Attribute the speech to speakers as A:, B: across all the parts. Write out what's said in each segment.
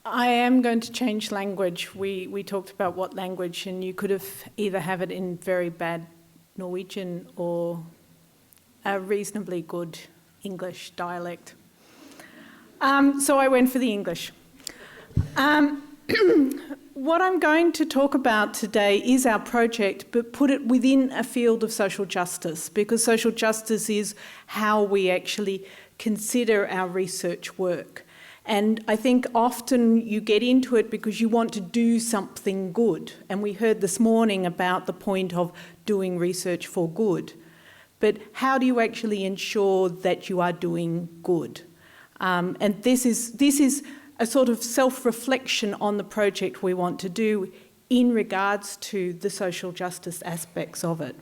A: I am going to change language. We talked about what language, and you could either have it in very bad Norwegian or a reasonably good English dialect. So I went for the English. What I'm going to talk about today is our project, but put it within a field of social justice, because social justice is how we actually consider our research work. And I think often you get into it because you want to do something good. And we heard this morning about the point of doing research for good. But how do you actually ensure that you are doing good? And this is a sort of self-reflection on the project we want to do in regards to the social justice aspects of it.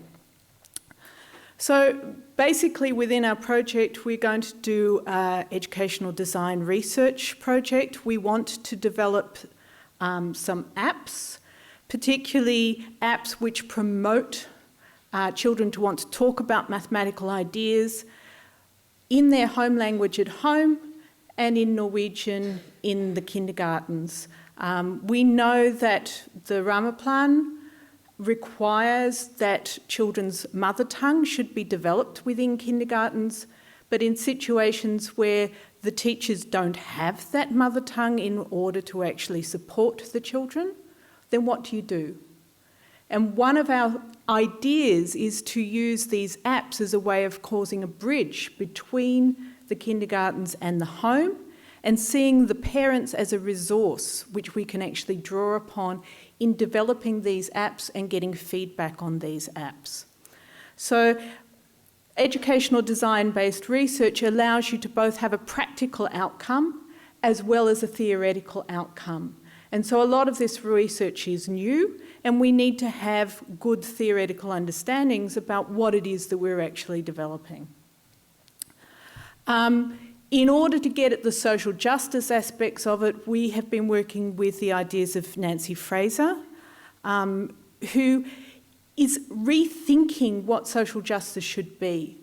A: So basically within our project, we're going to do an educational design research project. We want to develop some apps, particularly apps which promote children to want to talk about mathematical ideas in their home language at home and in Norwegian in the kindergartens. We know that the Ramaplan requires that children's mother tongue should be developed within kindergartens, but in situations where the teachers don't have that mother tongue in order to actually support the children, then what do you do? And one of our ideas is to use these apps as a way of causing a bridge between the kindergartens and the home, and seeing the parents as a resource which we can actually draw upon in developing these apps and getting feedback on these apps. So educational design-based research allows you to both have a practical outcome as well as a theoretical outcome. And so a lot of this research is new, and we need to have good theoretical understandings about what it is that we're actually developing. In order to get at the social justice aspects of it, we have been working with the ideas of Nancy Fraser, who is rethinking what social justice should be.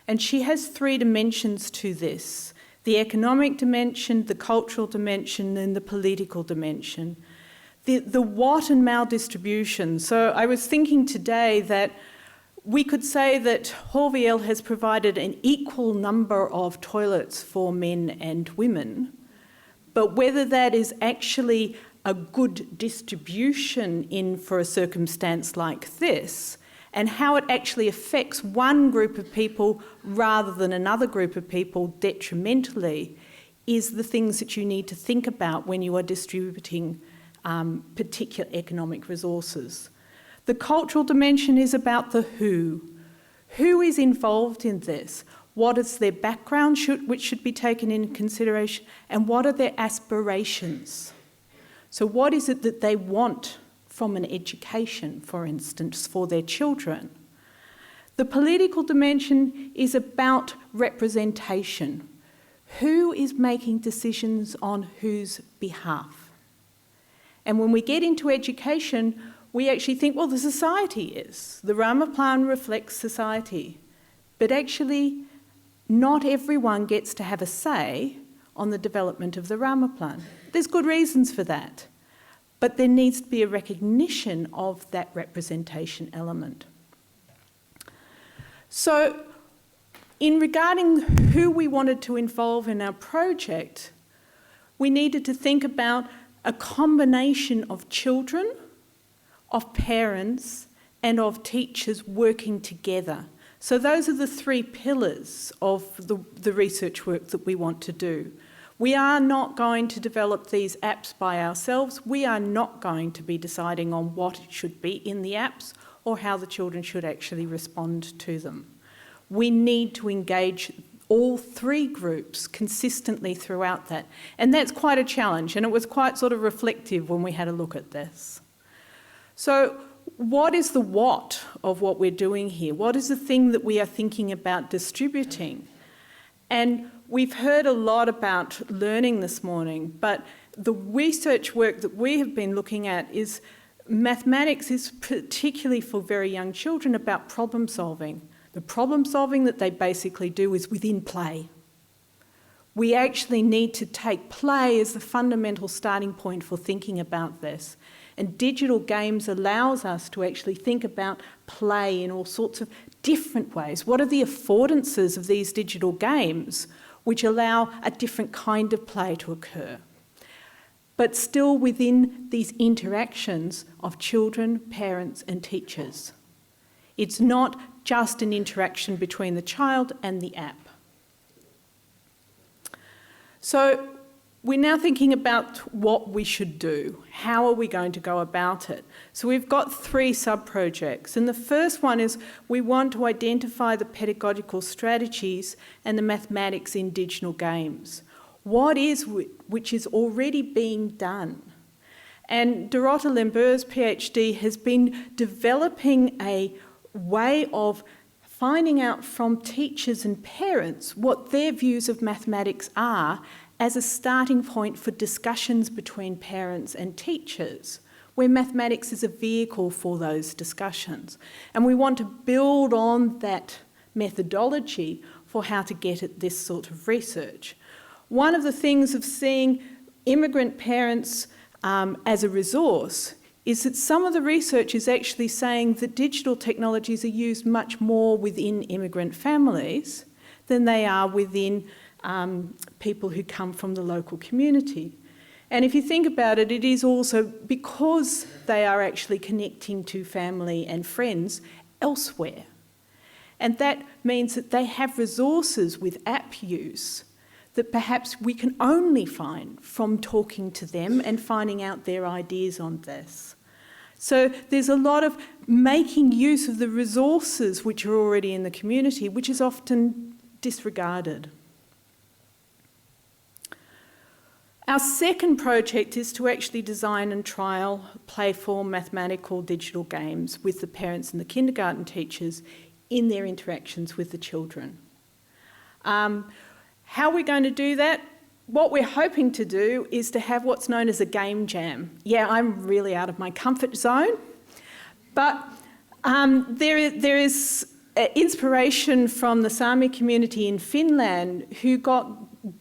A: And she has 3 dimensions to this: the economic dimension, the cultural dimension, and the political dimension. The what and maldistribution. So I was thinking today that we could say that Horviel has provided an equal number of toilets for men and women, but whether that is actually a good distribution for a circumstance like this, and how it actually affects one group of people rather than another group of people detrimentally, is the things that you need to think about when you are distributing particular economic resources. The cultural dimension is about the who. Who is involved in this? What is their background which should be taken into consideration? And what are their aspirations? So what is it that they want from an education, for instance, for their children? The political dimension is about representation. Who is making decisions on whose behalf? And when we get into education, we actually think, well, the society is. The Ramaplan reflects society. But actually, not everyone gets to have a say on the development of the Ramaplan. There's good reasons for that. But there needs to be a recognition of that representation element. So, in regarding who we wanted to involve in our project, we needed to think about a combination of children, of parents, and of teachers working together. So those are the 3 pillars of the research work that we want to do. We are not going to develop these apps by ourselves. We are not going to be deciding on what should be in the apps or how the children should actually respond to them. We need to engage all 3 groups consistently throughout that. And that's quite a challenge, and it was quite sort of reflective when we had a look at this. So what is the what of what we're doing here? What is the thing that we are thinking about distributing? And we've heard a lot about learning this morning, but the research work that we have been looking at is mathematics is particularly for very young children about problem solving. The problem solving that they basically do is within play. We actually need to take play as the fundamental starting point for thinking about this. And digital games allows us to actually think about play in all sorts of different ways. What are the affordances of these digital games which allow a different kind of play to occur? But still within these interactions of children, parents and teachers. It's not just an interaction between the child and the app. So we're now thinking about what we should do. How are we going to go about it? So we've got 3 sub-projects, and the first one is we want to identify the pedagogical strategies and the mathematics in digital games. What is which is already being done? And Dorota Lember's PhD has been developing a way of finding out from teachers and parents what their views of mathematics are as a starting point for discussions between parents and teachers, where mathematics is a vehicle for those discussions. And we want to build on that methodology for how to get at this sort of research. One of the things of seeing immigrant parents as a resource is that some of the research is actually saying that digital technologies are used much more within immigrant families than they are within people who come from the local community. And if you think about it, it is also because they are actually connecting to family and friends elsewhere. And that means that they have resources with app use that perhaps we can only find from talking to them and finding out their ideas on this. So there's a lot of making use of the resources which are already in the community, which is often disregarded. Our second project is to actually design and trial playful mathematical digital games with the parents and the kindergarten teachers in their interactions with the children. How are we going to do that? What we're hoping to do is to have what's known as a game jam. Yeah, I'm really out of my comfort zone, but there is inspiration from the Sami community in Finland who got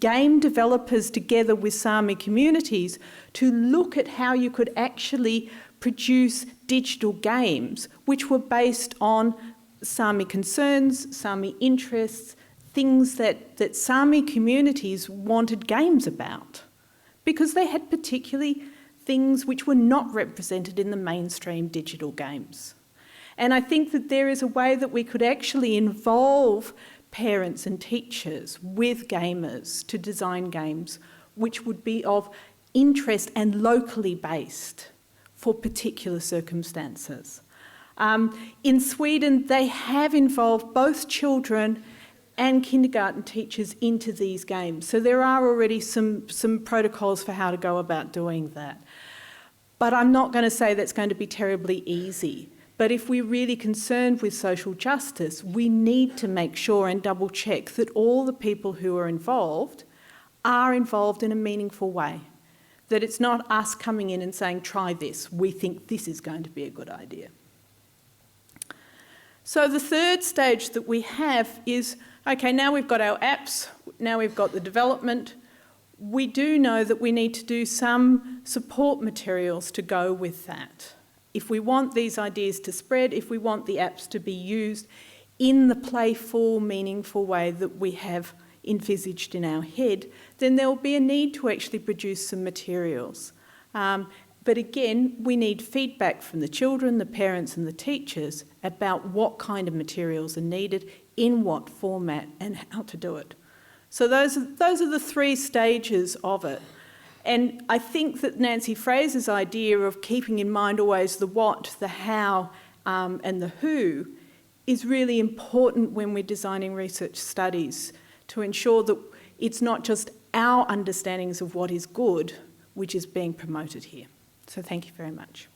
A: game developers together with Sami communities to look at how you could actually produce digital games which were based on Sami concerns, Sami interests, things that Sami communities wanted games about, because they had particularly things which were not represented in the mainstream digital games. And I think that there is a way that we could actually involve parents and teachers with gamers to design games which would be of interest and locally based for particular circumstances. In Sweden, they have involved both children and kindergarten teachers into these games. So there are already some protocols for how to go about doing that. But I'm not going to say that's going to be terribly easy. But if we're really concerned with social justice, we need to make sure and double check that all the people who are involved in a meaningful way. That it's not us coming in and saying, try this, we think this is going to be a good idea. So the third stage that we have is, okay, now we've got our apps, now we've got the development. We do know that we need to do some support materials to go with that. If we want these ideas to spread, if we want the apps to be used in the playful, meaningful way that we have envisaged in our head, then there will be a need to actually produce some materials. But again, we need feedback from the children, the parents and the teachers about what kind of materials are needed, in what format and how to do it. So those are the 3 stages of it. And I think that Nancy Fraser's idea of keeping in mind always the what, the how and the who is really important when we're designing research studies to ensure that it's not just our understandings of what is good which is being promoted here. So thank you very much.